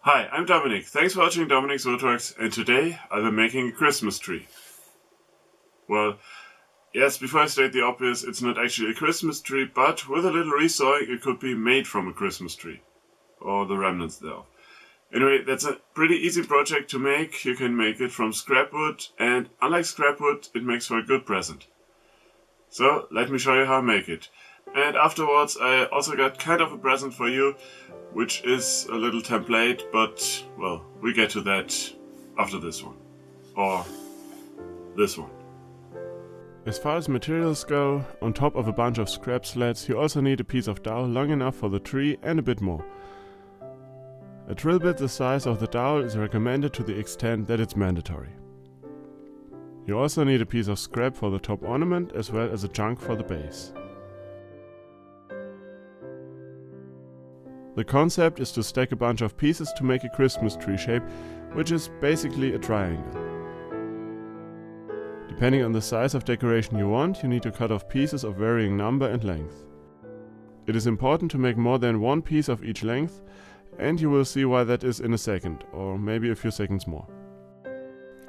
Hi, I'm Dominic. Thanks for watching Dominic's Woodworks, and today I'll be making a Christmas tree. Well, yes, before I state the obvious, it's not actually a Christmas tree, but with a little resawing it could be made from a Christmas tree. Or the remnants thereof. Anyway, that's a pretty easy project to make. You can make it from scrap wood, and unlike scrap wood, it makes for a good present. So, let me show you how I make it. And afterwards I also got kind of a present for you, which is a little template, but, well, we get to that after this one. Or this one. As far as materials go, on top of a bunch of scrap slats you also need a piece of dowel long enough for the tree and a bit more. A drill bit the size of the dowel is recommended to the extent that it's mandatory. You also need a piece of scrap for the top ornament as well as a chunk for the base. The concept is to stack a bunch of pieces to make a Christmas tree shape, which is basically a triangle. Depending on the size of decoration you want, you need to cut off pieces of varying number and length. It is important to make more than one piece of each length, and you will see why that is in a second, or maybe a few seconds more.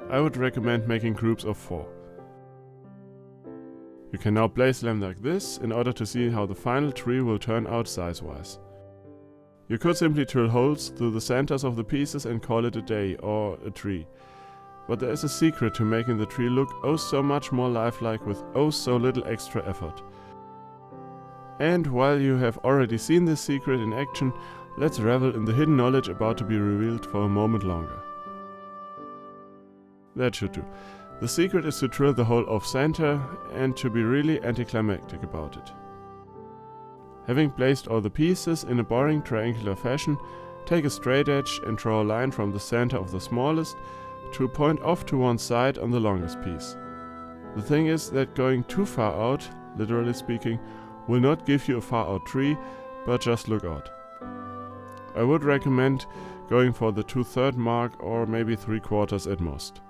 I would recommend making groups of 4. You can now place them like this in order to see how the final tree will turn out size-wise. You could simply drill holes through the centers of the pieces and call it a day or a tree. But there is a secret to making the tree look oh so much more lifelike with oh so little extra effort. And while you have already seen this secret in action, let's revel in the hidden knowledge about to be revealed for a moment longer. That should do. The secret is to drill the hole off center and to be really anticlimactic about it. Having placed all the pieces in a boring triangular fashion, take a straight edge and draw a line from the center of the smallest to a point off to one side on the longest piece. The thing is that going too far out, literally speaking, will not give you a far out tree, but just look odd. I would recommend going for the 2/3 mark or maybe 3/4 at most.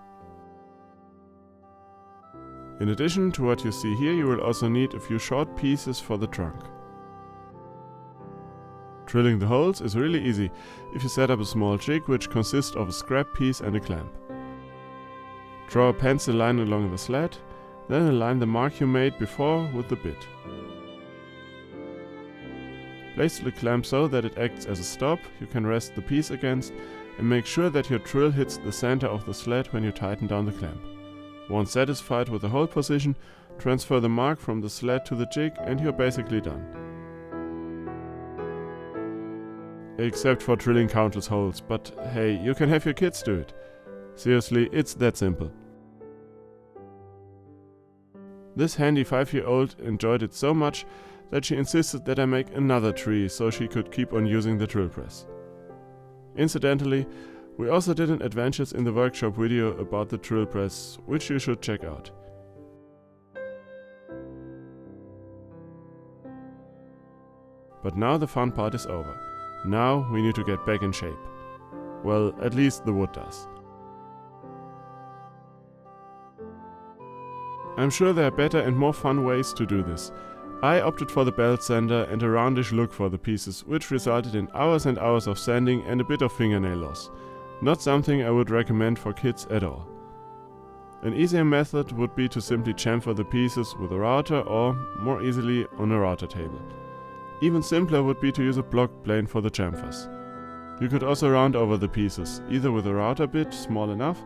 In addition to what you see here, you will also need a few short pieces for the trunk. Drilling the holes is really easy if you set up a small jig which consists of a scrap piece and a clamp. Draw a pencil line along the slat, then align the mark you made before with the bit. Place the clamp so that it acts as a stop you can rest the piece against, and make sure that your drill hits the center of the slat when you tighten down the clamp. Once satisfied with the hold position, transfer the mark from the slat to the jig and you're basically done. Except for drilling countless holes, but hey, you can have your kids do it. Seriously, it's that simple. This handy 5-year-old enjoyed it so much that she insisted that I make another tree so she could keep on using the drill press. Incidentally, we also did an Adventures in the Workshop video about the drill press, which you should check out. But now the fun part is over. Now we need to get back in shape. Well, at least the wood does. I'm sure there are better and more fun ways to do this. I opted for the belt sander and a roundish look for the pieces, which resulted in hours and hours of sanding and a bit of fingernail loss. Not something I would recommend for kids at all. An easier method would be to simply chamfer the pieces with a router or, more easily, on a router table. Even simpler would be to use a block plane for the chamfers. You could also round over the pieces, either with a router bit small enough,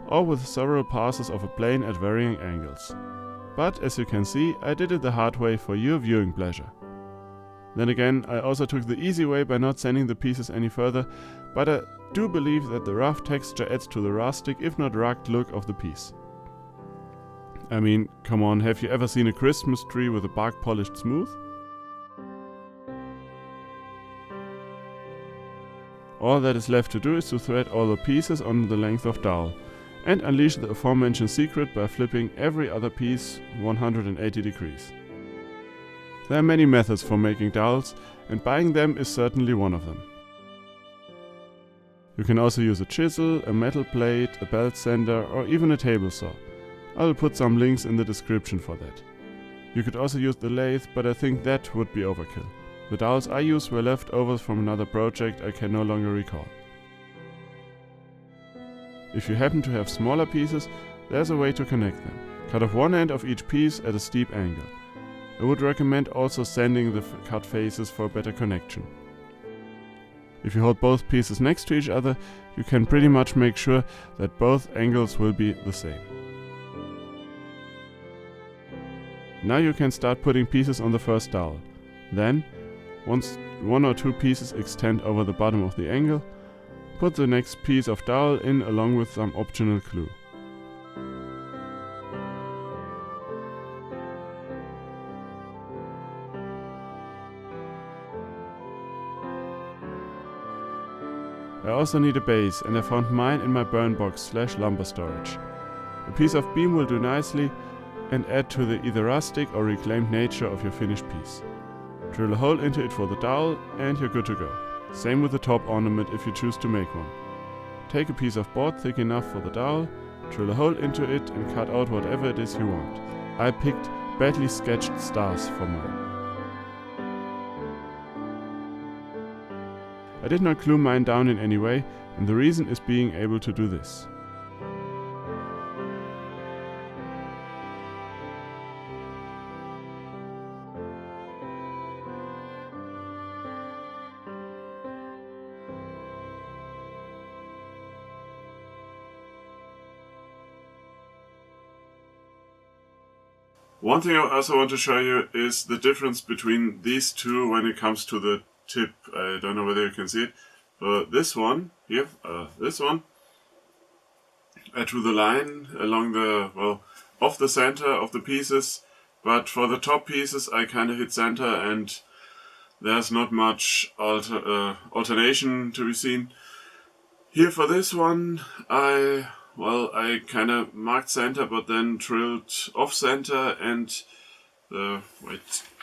or with several passes of a plane at varying angles. But as you can see, I did it the hard way for your viewing pleasure. Then again, I also took the easy way by not sanding the pieces any further, but I do believe that the rough texture adds to the rustic, if not rugged look of the piece. I mean, come on, have you ever seen a Christmas tree with the bark polished smooth? All that is left to do is to thread all the pieces on the length of dowel, and unleash the aforementioned secret by flipping every other piece 180 degrees. There are many methods for making dowels, and buying them is certainly one of them. You can also use a chisel, a metal plate, a belt sander, or even a table saw. I will put some links in the description for that. You could also use the lathe, but I think that would be overkill. The dowels I used were leftovers from another project I can no longer recall. If you happen to have smaller pieces, there's a way to connect them. Cut off one end of each piece at a steep angle. I would recommend also sanding the cut faces for better connection. If you hold both pieces next to each other, you can pretty much make sure that both angles will be the same. Now you can start putting pieces on the first dowel. Then, once one or two pieces extend over the bottom of the angle, put the next piece of dowel in along with some optional glue. I also need a base, and I found mine in my burn box / lumber storage. A piece of beam will do nicely and add to the either rustic or reclaimed nature of your finished piece. Drill a hole into it for the dowel and you're good to go. Same with the top ornament if you choose to make one. Take a piece of board thick enough for the dowel, drill a hole into it and cut out whatever it is you want. I picked badly sketched stars for mine. I did not glue mine down in any way, and the reason is being able to do this. One thing I also want to show you is the difference between these two when it comes to the tip. I don't know whether you can see it. This one here, this one, I drew the line along the, off the center of the pieces, but for the top pieces I kind of hit center and there's not much alternation to be seen. Here for this one, I kind of marked center but then drilled off center and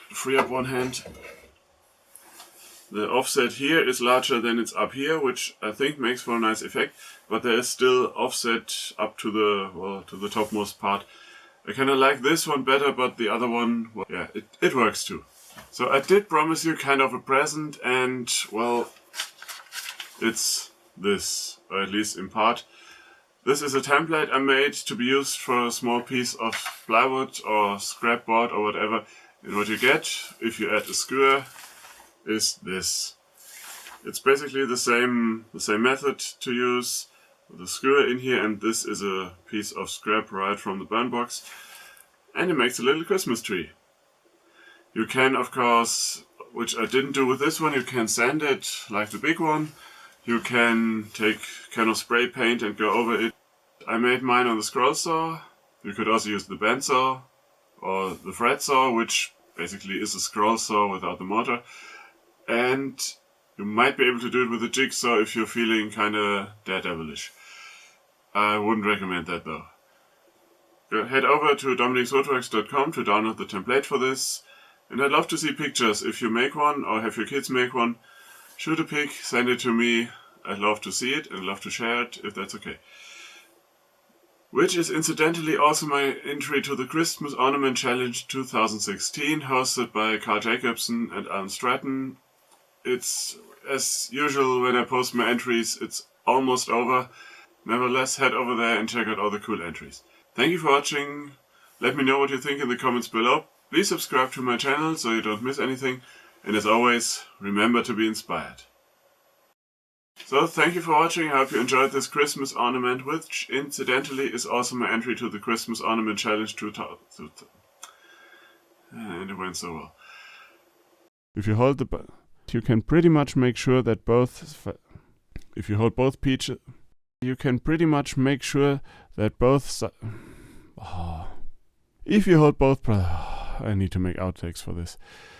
free up one hand. The offset here is larger than it's up here, which I think makes for a nice effect, but there is still offset up to the topmost part. I kind of like this one better, but the other one, it works too. So I did promise you kind of a present, and it's this, or at least in part. This is a template I made to be used for a small piece of plywood or scrap board or whatever. And what you get, if you add a skewer, is this. It's basically the same method to use with a skewer in here, and this is a piece of scrap right from the burn box, and it makes a little Christmas tree. You can, of course, which I didn't do with this one, you can sand it like the big one. You can take kind of spray paint and go over it. I made mine on the scroll saw. You could also use the bandsaw or the fret saw, which basically is a scroll saw without the motor. And you might be able to do it with a jigsaw if you're feeling kind of daredevilish. I wouldn't recommend that though. Head over to dominicswoodworks.com to download the template for this. And I'd love to see pictures if you make one or have your kids make one. Shoot a pic, send it to me. I'd love to see it and love to share it if that's okay. Which is incidentally also my entry to the Christmas Ornament Challenge 2016, hosted by Carl Jacobson and Alan Stratton. It's, as usual, when I post my entries, it's almost over. Nevertheless, head over there and check out all the cool entries. Thank you for watching. Let me know what you think in the comments below. Please subscribe to my channel so you don't miss anything. And as always, remember to be inspired. So, thank you for watching. I hope you enjoyed this Christmas ornament, which incidentally is also my entry to the Christmas Ornament Challenge 2000. And it went so well. If you hold you can pretty much make sure that if you hold both pieces, you can pretty much make sure that both if you hold both I need to make outtakes for this.